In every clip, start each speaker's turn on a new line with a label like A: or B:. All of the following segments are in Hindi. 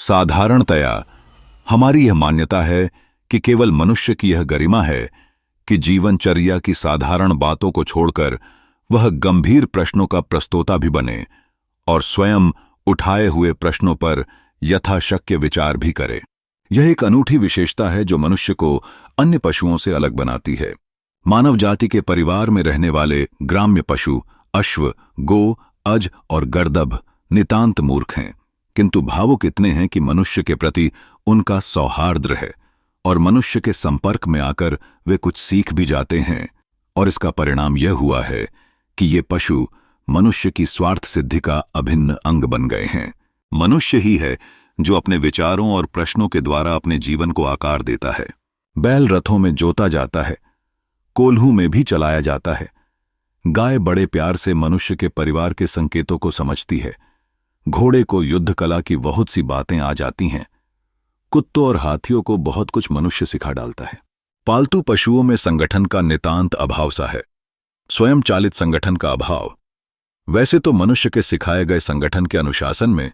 A: साधारणतया हमारी यह मान्यता है कि केवल मनुष्य की यह गरिमा है कि जीवनचर्या की साधारण बातों को छोड़कर वह गंभीर प्रश्नों का प्रस्तोता भी बने और स्वयं उठाए हुए प्रश्नों पर यथाशक्य विचार भी करे। यह एक अनूठी विशेषता है जो मनुष्य को अन्य पशुओं से अलग बनाती है। मानव जाति के परिवार में रहने वाले ग्राम्य पशु अश्व, गो, अज और गर्दभ नितांत मूर्ख हैं, किंतु भावुक इतने हैं कि मनुष्य के प्रति उनका सौहार्द है और मनुष्य के संपर्क में आकर वे कुछ सीख भी जाते हैं। और इसका परिणाम यह हुआ है कि ये पशु मनुष्य की स्वार्थ सिद्धि का अभिन्न अंग बन गए हैं। मनुष्य ही है जो अपने विचारों और प्रश्नों के द्वारा अपने जीवन को आकार देता है। बैल रथों में जोता जाता है, कोल्हू में भी चलाया जाता है। गाय बड़े प्यार से मनुष्य के परिवार के संकेतों को समझती है। घोड़े को युद्ध कला की बहुत सी बातें आ जाती हैं। कुत्तों और हाथियों को बहुत कुछ मनुष्य सिखा डालता है। पालतू पशुओं में संगठन का नितांत अभाव सा है, स्वयं चालित संगठन का अभाव। वैसे तो मनुष्य के सिखाए गए संगठन के अनुशासन में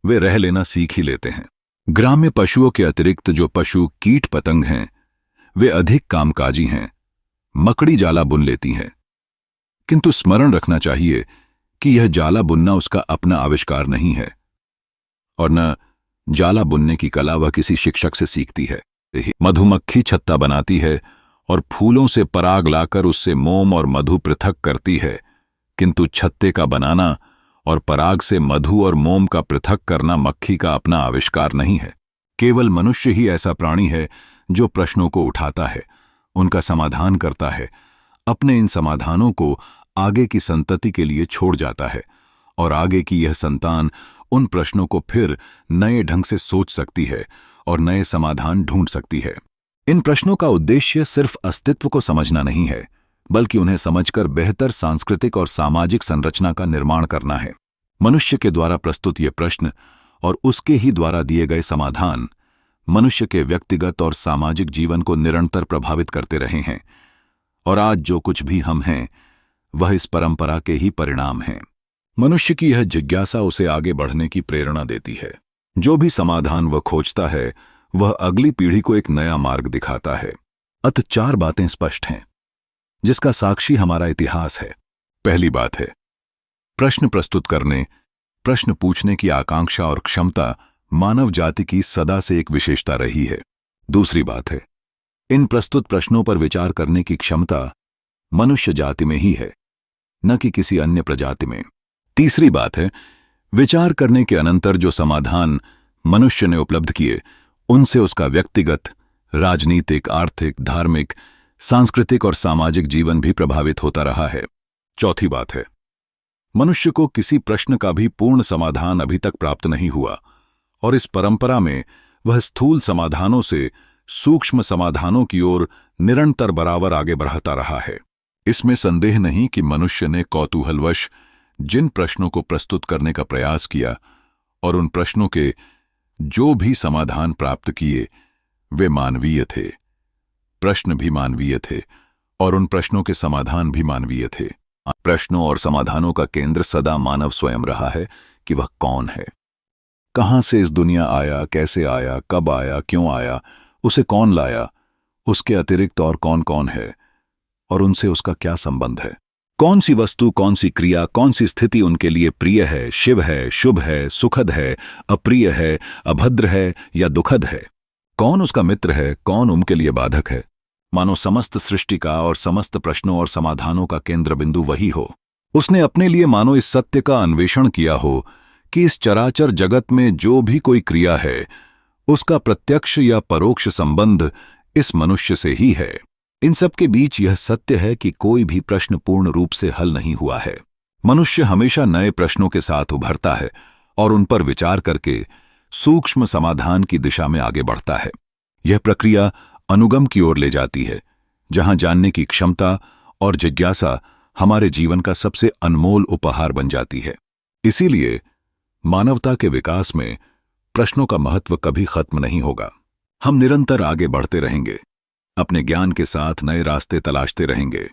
A: वे रह लेना सीख ही लेते हैं। ग्राम्य पशुओं के अतिरिक्त जो पशु कीट पतंग हैं वे अधिक कामकाजी हैं, मकड़ी जाला बुन लेती हैं। किंतु स्मरण रखना चाहिए कि यह जाला बुनना उसका अपना आविष्कार नहीं है और न जाला बुनने की कला वह किसी शिक्षक से सीखती है। मधुमक्खी छत्ता बनाती है और फूलों से पराग लाकर उससे मोम और मधु पृथक करती है, किंतु छत्ते का बनाना और पराग से मधु और मोम का पृथक करना मक्खी का अपना आविष्कार नहीं है। केवल मनुष्य ही ऐसा प्राणी है जो प्रश्नों को उठाता है, उनका समाधान करता है, अपने इन समाधानों को आगे की संतति के लिए छोड़ जाता है और आगे की यह संतान उन प्रश्नों को फिर नए ढंग से सोच सकती है और नए समाधान ढूंढ सकती है। इन प्रश्नों का उद्देश्य सिर्फ अस्तित्व को समझना नहीं है, बल्कि उन्हें समझकर बेहतर सांस्कृतिक और सामाजिक संरचना का निर्माण करना है। मनुष्य के द्वारा प्रस्तुत ये प्रश्न और उसके ही द्वारा दिए गए समाधान मनुष्य के व्यक्तिगत और सामाजिक जीवन को निरंतर प्रभावित करते रहे हैं और आज जो कुछ भी हम हैं वह इस परंपरा के ही परिणाम हैं। मनुष्य की यह जिज्ञासा उसे आगे बढ़ने की प्रेरणा देती है। जो भी समाधान वह खोजता है वह अगली पीढ़ी को एक नया मार्ग दिखाता है। अत 4 बातें स्पष्ट हैं जिसका साक्षी हमारा इतिहास है। पहली बात है, प्रश्न प्रस्तुत करने, प्रश्न पूछने की आकांक्षा और क्षमता मानव जाति की सदा से एक विशेषता रही है। दूसरी बात है, इन प्रस्तुत प्रश्नों पर विचार करने की क्षमता मनुष्य जाति में ही है, न कि किसी अन्य प्रजाति में। तीसरी बात है, विचार करने के अनंतर जो समाधान मनुष्य ने उपलब्ध किए उनसे उसका व्यक्तिगत, राजनीतिक, आर्थिक, धार्मिक, सांस्कृतिक और सामाजिक जीवन भी प्रभावित होता रहा है। चौथी बात है, मनुष्य को किसी प्रश्न का भी पूर्ण समाधान अभी तक प्राप्त नहीं हुआ और इस परंपरा में वह स्थूल समाधानों से सूक्ष्म समाधानों की ओर निरंतर बराबर आगे बढ़ता रहा है। इसमें संदेह नहीं कि मनुष्य ने कौतूहलवश जिन प्रश्नों को प्रस्तुत करने का प्रयास किया और उन प्रश्नों के जो भी समाधान प्राप्त किए वे मानवीय थे। प्रश्न भी मानवीय थे और उन प्रश्नों के समाधान भी मानवीय थे। प्रश्नों और समाधानों का केंद्र सदा मानव स्वयं रहा है कि वह कौन है, कहां से इस दुनिया आया, कैसे आया, कब आया, क्यों आया, उसे कौन लाया, उसके अतिरिक्त और कौन कौन है और उनसे उसका क्या संबंध है। कौन सी वस्तु, कौन सी क्रिया, कौन सी स्थिति उनके लिए प्रिय है, शिव है, शुभ है, सुखद है, अप्रिय है, अभद्र है या दुखद है। कौन उसका मित्र है, कौन उनके लिए बाधक है। मानो समस्त सृष्टि का और समस्त प्रश्नों और समाधानों का केंद्र बिंदु वही हो। उसने अपने लिए मानो इस सत्य का अन्वेषण किया हो कि इस चराचर जगत में जो भी कोई क्रिया है उसका प्रत्यक्ष या परोक्ष संबंध इस मनुष्य से ही है। इन सब के बीच यह सत्य है कि कोई भी प्रश्न पूर्ण रूप से हल नहीं हुआ है। मनुष्य हमेशा नए प्रश्नों के साथ उभरता है और उन पर विचार करके सूक्ष्म समाधान की दिशा में आगे बढ़ता है। यह प्रक्रिया अनुगम की ओर ले जाती है, जहां जानने की क्षमता और जिज्ञासा हमारे जीवन का सबसे अनमोल उपहार बन जाती है। इसीलिए मानवता के विकास में प्रश्नों का महत्व कभी खत्म नहीं होगा। हम निरंतर आगे बढ़ते रहेंगे, अपने ज्ञान के साथ नए रास्ते तलाशते रहेंगे